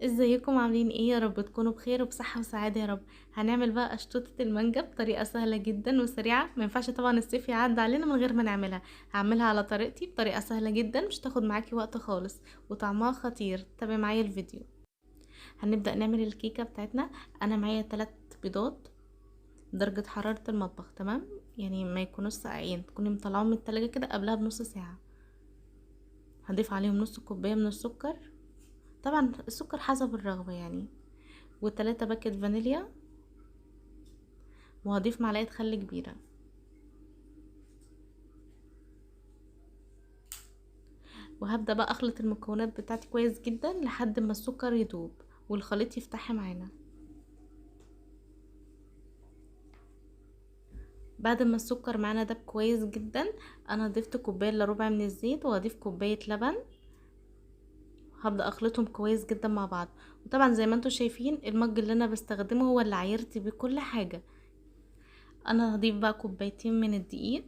ازيكم عاملين ايه؟ يا رب تكونوا بخير وبصحة وسعادة يا رب. هنعمل بقى اشطوطة المانجا بطريقة سهلة جدا وسريعة. ما ينفعش طبعا الصيف يعدي علينا من غير ما نعملها. هعملها على طريقتي بطريقة سهلة جدا، مش تاخد معاكي وقت خالص وطعمها خطير. تابعي معايا الفيديو. هنبدأ نعمل الكيكة بتاعتنا. انا معايا 3 بيضات درجة حرارة المطبخ، تمام؟ يعني ما يكونوش ساقعين، تكوني مطلعهم من التلاجة كده قبلها بنص ساعة. هضيف عليهم نص كوباية من السكر، طبعا السكر حسب الرغبة يعني، و3 باكت فانيليا، وهضيف معلقة خل كبيرة. وهبدأ بقى اخلط المكونات بتاعتي كويس جدا لحد ما السكر يدوب والخليط يفتح معانا. بعد ما السكر معانا داب كويس جدا، انا ضفت كوبايه الا ربع من الزيت وهضيف كوبايه لبن. هبدأ اخلطهم كويس جدا مع بعض. وطبعا زي ما انتم شايفين المج اللي انا بستخدمه هو اللي عايرت بيه كل حاجه. انا هضيف بقى كوبايتين من الدقيق،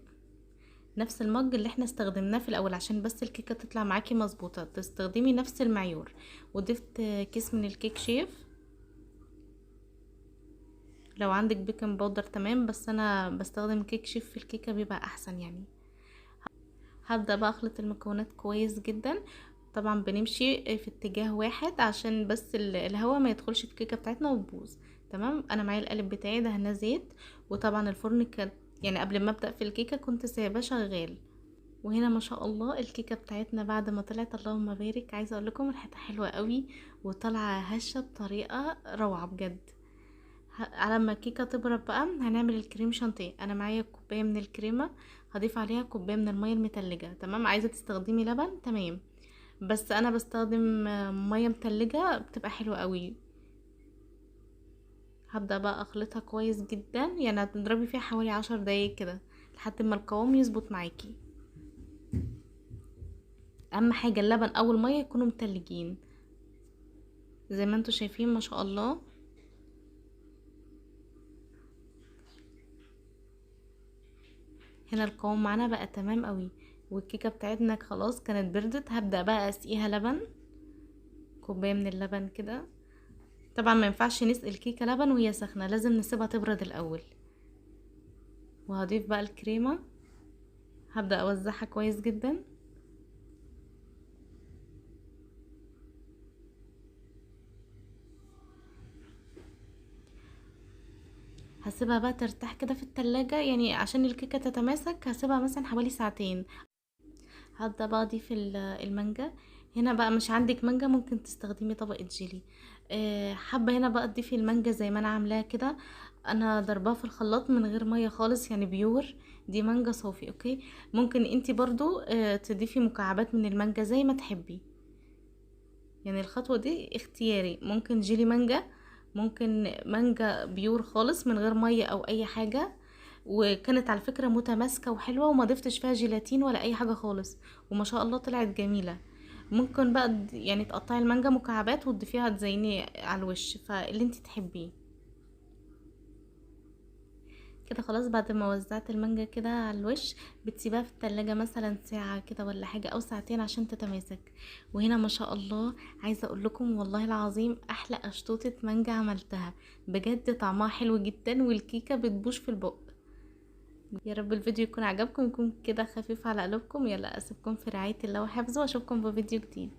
نفس المج اللي احنا استخدمناه في الاول، عشان بس الكيكه تطلع معاكي مظبوطه تستخدمي نفس المعيار. وضفت كيس من الكيك شيف، لو عندك بيكنج باودر تمام، بس انا بستخدم كيك شيف في الكيكه بيبقى احسن يعني. هبدا بقى اخلط المكونات كويس جدا. طبعا بنمشي في اتجاه واحد عشان بس الهواء ما يدخلش الكيكه بتاعتنا وتبوظ. تمام. انا معايا القالب بتاعي دهناه زيت، وطبعا الفرن كان يعني قبل ما ابدا في الكيكه كنت سايباه شغال. وهنا ما شاء الله الكيكه بتاعتنا بعد ما طلعت اللهم بارك، عايزه اقول لكم ريحتها حلوه قوي وطالعه هشه بطريقه روعه بجد. على ما الكيكه تبرد بقى هنعمل الكريم شانتيه. انا معايا كوبايه من الكريمه، هضيف عليها كوبايه من الميه المتلجه. تمام. عايزه تستخدمي لبن تمام، بس انا بستخدم ميه متلجه بتبقى حلوه قوي. هبدا بقى اخلطها كويس جدا، يعني هتضربي فيها حوالي 10 دقايق كده لحد ما القوام يظبط معاكي. اهم حاجه اللبن او الميه يكونوا متلجين زي ما انتوا شايفين ما شاء الله. هنا القوام معانا بقى تمام قوي، والكيكه بتاعتنا خلاص كانت بردت. هبدا بقى اسقيها لبن، كوبايه من اللبن كده. طبعا ما ينفعش نسقي الكيكه لبن وهي سخنه، لازم نسيبها تبرد الاول. وهضيف بقى الكريمه، هبدا اوزعها كويس جدا. هسيبها بقى ترتاح كده في التلاجة، يعني عشان الكيكه تتماسك هسيبها مثلا حوالي ساعتين. هبدا بقى اضيف المانجا. هنا بقى مش عندك مانجا ممكن تستخدمي طبقة جيلي. حابة هنا بقى تضيفي المانجا زي ما انا عاملاها كده. انا ضربها في الخلاط من غير مية خالص، يعني بيور. دي مانجا صافي اوكي. ممكن انتي برضو تضيفي مكعبات من المانجا زي ما تحبي، يعني الخطوة دي اختياري. ممكن جيلي مانجا، ممكن مانجا بيور خالص من غير مية او اي حاجة. وكانت على فكرة متماسكة وحلوة وما ضفتش فيها جيلاتين ولا اي حاجة خالص، وما شاء الله طلعت جميلة. ممكن بقى يعني تقطعي المانجا مكعبات وتضيفيها تزيني على الوش، فاللي انت تحبيه. كده خلاص بعد ما وزعت المانجا كده على الوش، بتسيبها في التلاجة مثلا ساعة كده ولا حاجة او ساعتين عشان تتماسك. وهنا ما شاء الله عايزة اقول لكم والله العظيم احلى اشطوطة مانجا عملتها. بجد طعمها حلو جدا والكيكة بتبوش في البق. يا رب الفيديو يكون عجبكم، يكون كده خفيف على قلوبكم. يلا اسيبكم في رعاية الله وحفظه، واشوفكم في فيديو جديد.